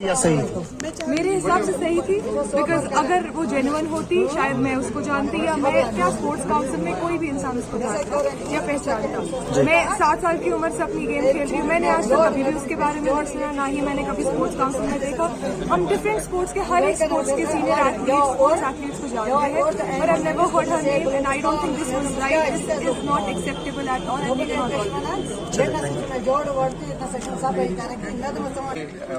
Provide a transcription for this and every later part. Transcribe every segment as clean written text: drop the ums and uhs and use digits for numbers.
या सही? मेरे हिसाब से सही थी, बिकॉज अगर वो जेन्युइन होती शायद मैं उसको जानती, या मैं क्या स्पोर्ट्स काउंसिल में कोई भी इंसान उसको जानता या पहचानता। मैं 7 साल की उम्र से अपनी गेम खेल रही हूँ, मैंने आज तक कभी भी उसके बारे में नहीं सुना, ना ही मैंने कभी स्पोर्ट्स काउंसिल में देखा। हम डिफरेंट स्पोर्ट्स के हर एक स्पोर्ट्स के सीनियर एथलीट्स, स्पोर्ट्स एथलीट्स को जानते हैं, but I never heard her name and I don't think this was right, this is not acceptable at all.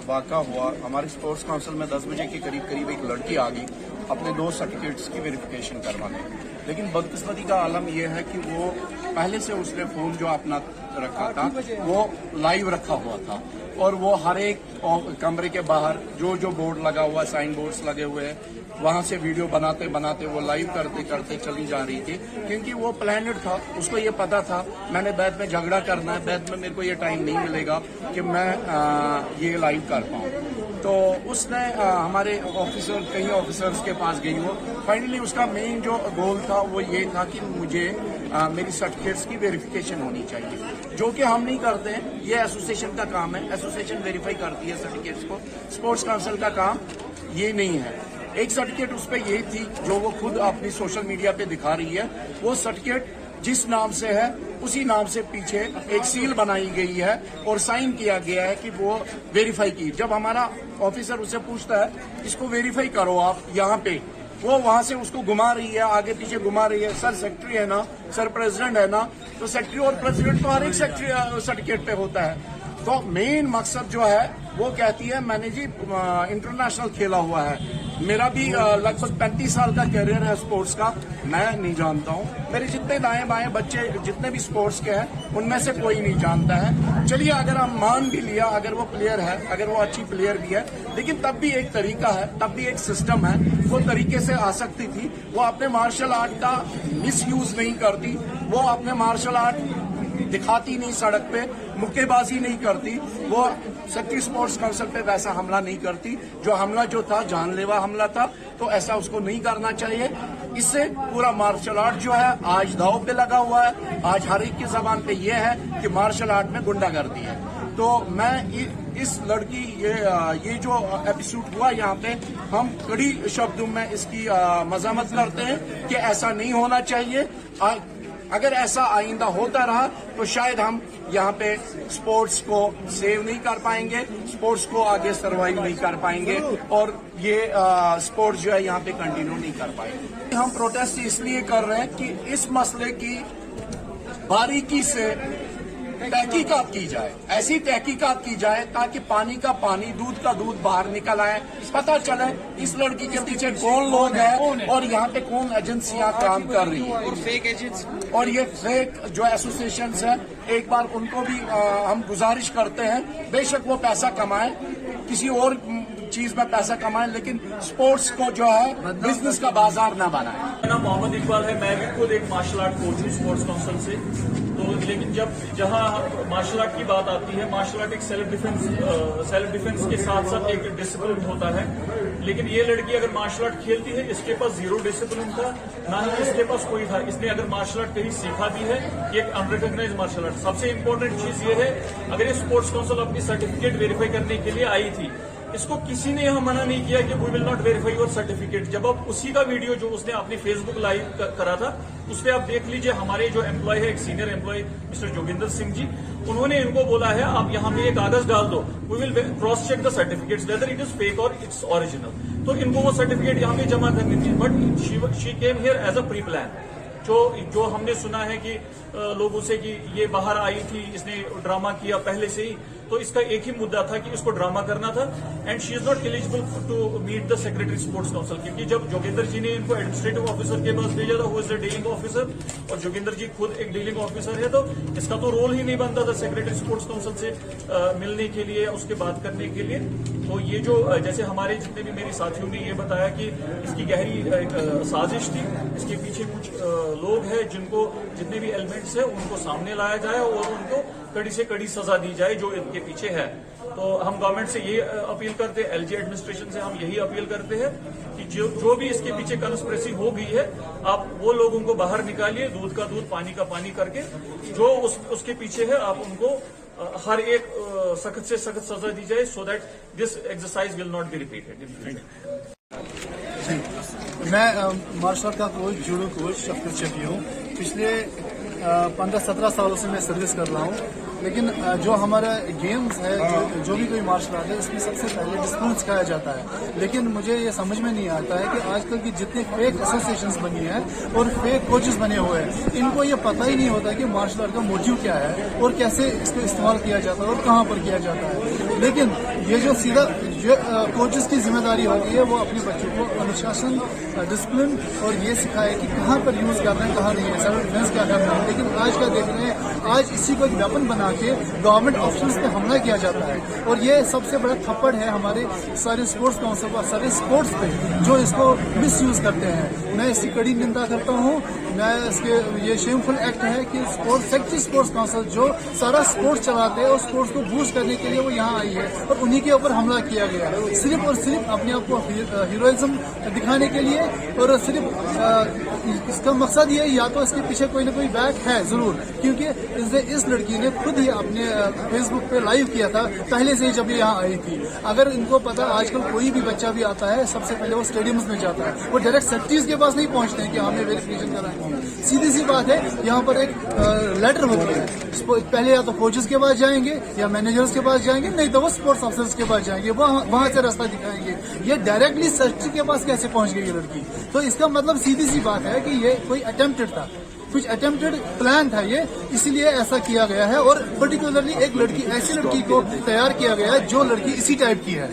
वाक़ा हुआ हमारे स्पोर्ट्स काउंसिल में 10 बजे के करीब एक लड़की आ गई अपने 2 सर्टिफिकेट्स की वेरिफिकेशन करवाने। लेकिन बदकिस्मती का आलम यह है कि वो पहले से उसने फोन जो अपना रखा था वो लाइव रखा हुआ था, और वो हर एक कमरे के बाहर जो बोर्ड लगा हुआ, साइन बोर्ड्स लगे हुए हैं, वहां से वीडियो बनाते बनाते वो लाइव करते करते चली जा रही थी, क्योंकि वो प्लानड था। उसको ये पता था मैंने बैद में झगड़ा करना है, बैद में मेरे को ये टाइम नहीं मिलेगा कि मैं ये लाइव कर पाऊँ। तो उसने हमारे ऑफिसर, कई ऑफिसर्स के पास गई वो। फाइनली उसका मेन जो गोल था वो ये था कि मुझे मेरी सर्टिफिकेट्स की वेरिफिकेशन होनी चाहिए, जो कि हम नहीं करते हैं। ये एसोसिएशन का काम है, एसोसिएशन वेरीफाई करती है सर्टिफिकेट्स को। स्पोर्ट्स काउंसिल का काम ये नहीं है। एक सर्टिफिकेट उस पर यही थी जो वो खुद अपनी सोशल मीडिया पे दिखा रही है। वो सर्टिफिकेट जिस नाम से है उसी नाम से पीछे एक सील बनाई गई है और साइन किया गया है कि वो वेरीफाई की। जब हमारा ऑफिसर उससे पूछता है इसको वेरीफाई करो आप यहाँ पे, वो वहां से उसको घुमा रही है, आगे पीछे घुमा रही है। सर सेक्रेटरी है ना, सर प्रेसिडेंट है ना, तो सेक्रेटरी और प्रेसिडेंट तो हर एक सर्टिफिकेट पे होता है। तो मेन मकसद जो है वो कहती है मैंने जी इंटरनेशनल खेला हुआ है, मेरा भी लगभग 35 साल का कैरियर है स्पोर्ट्स का, मैं नहीं जानता हूँ। मेरे जितने दाएं बाएं बच्चे जितने भी स्पोर्ट्स के हैं उनमें से कोई नहीं जानता है। चलिए अगर हम मान भी लिया, अगर वो प्लेयर है, अगर वो अच्छी प्लेयर भी है, लेकिन तब भी एक तरीका है, तब भी एक सिस्टम है। वो तरीके से आ सकती थी, वो अपने मार्शल आर्ट का मिसयूज नहीं करती, वो अपने मार्शल आर्ट दिखाती नहीं, सड़क पे मुक्केबाजी नहीं करती, वो सेक्रेटरी स्पोर्ट्स काउंसिल पे वैसा हमला नहीं करती। जो हमला जो था जानलेवा हमला था, तो ऐसा उसको नहीं करना चाहिए। इससे पूरा मार्शल आर्ट जो है आज दांव पे लगा हुआ है। आज हर एक की जबान पे ये है कि मार्शल आर्ट में गुंडागर्दी है। तो मैं इस लड़की ये जो एपिसोड हुआ यहाँ पे, हम कड़ी शब्दों में इसकी मजामत करते हैं कि ऐसा नहीं होना चाहिए। अगर ऐसा आइंदा होता रहा तो शायद हम यहाँ पे स्पोर्ट्स को सेव नहीं कर पाएंगे, स्पोर्ट्स को आगे सर्वाइव नहीं कर पाएंगे, और ये स्पोर्ट्स जो है यहाँ पे कंटिन्यू नहीं कर पाएंगे। हम प्रोटेस्ट इसलिए कर रहे हैं कि इस मसले की बारीकी से तहकीकात की जाए, ऐसी तहकीकात की जाए ताकि पानी का पानी, दूध का दूध बाहर निकल आए, पता चले इस लड़की के पीछे कौन लोग हैं और यहाँ पे कौन एजेंसियां काम कर रही हैं। और फेक एजेंट्स और ये फेक जो एसोसिएशन है, एक बार उनको भी हम गुजारिश करते हैं, बेशक वो पैसा कमाएं, किसी और चीज में पैसा कमाएं, लेकिन स्पोर्ट्स को जो है बिजनेस का बाजार न बनाएं। मेरा नाम मोहम्मद इकबाल है, मैं भी खुद एक मार्शल आर्ट कोच हूँ स्पोर्ट्स काउंसिल से। तो लेकिन जहाँ मार्शल आर्ट की बात आती है, मार्शल आर्ट एक सेल्फ डिफेंस के साथ साथ एक डिसिप्लिन होता है। लेकिन ये लड़की अगर मार्शल आर्ट खेलती है, इसके पास 0 डिसिप्लिन था, ना ही इसके पास कोई था। इसने अगर मार्शल आर्ट कहीं सीखा भी है, ये एक अनरिकॉग्नाइज्ड मार्शल आर्ट। सबसे इम्पोर्टेंट चीज ये है, अगर ये स्पोर्ट्स काउंसिल अपनी सर्टिफिकेट वेरीफाई करने के लिए आई थी, इसको किसी ने यह मना नहीं किया कि we will not verify your certificate. जब आप उसी का वीडियो जो उसने अपनी फेसबुक लाइव करा था, उस पर आप देख लीजिए, हमारे जो एम्प्लॉय है, एक senior employee mister Joginder Singh ji, उन्होंने इनको बोला है आप यहाँ पे एक कागज डाल दो, we will cross check the certificates whether it is fake और इट्स ओरिजिनल। तो इनको वो सर्टिफिकेट यहाँ पे जमा करनी थी, but she came here as a pre plan. जो हमने सुना है कि लोगों से कि ये बाहर आई थी, इसने ड्रामा किया पहले से ही, तो इसका एक ही मुद्दा था कि इसको ड्रामा करना था। And she is not eligible to meet the secretary sports council, क्योंकि जब जोगिंदर जी ने इनको एडमिनिस्ट्रेटिव ऑफिसर के पास भेजा था, who is the dealing officer, और जोगिंदर जी खुद एक डीलिंग ऑफिसर है, तो इसका तो रोल ही नहीं बनता था सेक्रेटरी स्पोर्ट्स काउंसिल से मिलने के लिए, उसके बात करने के लिए। तो ये जो जैसे हमारे जितने भी मेरे साथियों ने ये बताया कि इसकी गहरी एक साजिश थी, इसके पीछे कुछ लोग हैं जिनको जितने भी एलिमेंट्स है उनको सामने लाया जाए और उनको कड़ी से कड़ी सजा दी जाए जो इनके पीछे है। तो हम गवर्नमेंट से ये अपील करते हैं, एलजी एडमिनिस्ट्रेशन से हम यही अपील करते हैं कि जो भी इसके पीछे कंस्पिरेसी हो गई है, आप वो लोगों को बाहर निकालिए, दूध का दूध पानी का पानी करके, जो उसके पीछे है आप उनको हर एक सख्त से सख्त सजा दी जाए, so that this exercise will not be repeated in future. मैं मार्शल आर्ट का कोच, जूडो कोच शफकत शफी हूँ। पिछले 15-17 सालों से मैं सर्विस कर रहा हूँ। लेकिन जो हमारा गेम्स है, जो भी कोई मार्शल आर्ट है, इसमें सबसे पहले डिसिप्लिन सिखाया जाता है। लेकिन मुझे ये समझ में नहीं आता है कि आजकल की जितनी फेक एसोसिएशंस बनी हैं और फेक कोचेस बने हुए हैं, इनको ये पता ही नहीं होता कि मार्शल आर्ट का मोटिव क्या है और कैसे इसको इस्तेमाल किया जाता है और कहाँ पर किया जाता है। लेकिन ये जो सीधा जो कोचेस की जिम्मेदारी होती है, वो अपने बच्चों को अनुशासन, डिसिप्लिन और ये सिखाए कि कहाँ पर यूज करना है, कहाँ नहीं है, सेल्फ डिफेंस क्या करना है। लेकिन आज का देख रहे हैं, आज इसी को एक वेपन बना के गवर्नमेंट ऑफिसर्स पे हमला किया जाता है और ये सबसे बड़ा थप्पड़ है हमारे सारे स्पोर्ट्स काउंसिल पर, सारे स्पोर्ट्स पे जो इसको मिस यूज करते हैं। मैं इसकी कड़ी निंदा करता हूँ। मैं इसके ये शेमफुल एक्ट है कि सेक्रेटरी स्पोर्ट्स काउंसिल जो सारा स्पोर्ट्स चलाते हैं और स्पोर्ट्स को बूस्ट करने के लिए वो यहाँ आई है और उन्हीं के ऊपर हमला किया गया है, सिर्फ और सिर्फ अपने आप को हीरोइज्म दिखाने के लिए। और सिर्फ इसका मकसद ये, या तो इसके पीछे कोई ना कोई बैक है जरूर, क्योंकि इस लड़की ने खुद ही अपने फेसबुक पे लाइव किया था पहले से ही जब ये यहाँ आई थी। अगर इनको पता, आजकल कोई भी बच्चा भी आता है, सबसे पहले वो स्टेडियम्स में जाता है, वो डायरेक्ट सेक्रेटरीज के पास नहीं पहुंचते हैं कि हमें वेरिफिकेशन करानी है। सीधी सी बात है, यहाँ पर एक लेटर होती है, पहले या तो कोचेस के पास जाएंगे या मैनेजर्स के पास जाएंगे, नहीं तो वो स्पोर्ट्स ऑफिसर्स के पास जाएंगे, वहां से रास्ता दिखाएंगे। ये डायरेक्टली सेक्रेटरी के पास कैसे पहुंच गई ये लड़की? तो इसका मतलब सीधी सी बात है कि ये कोई अटेम्प्टेड था, कुछ अटेम्प्टेड प्लान था ये, इसीलिए ऐसा किया गया है। और पर्टिकुलरली एक लड़की, ऐसी लड़की को तैयार किया गया है जो लड़की इसी टाइप की है।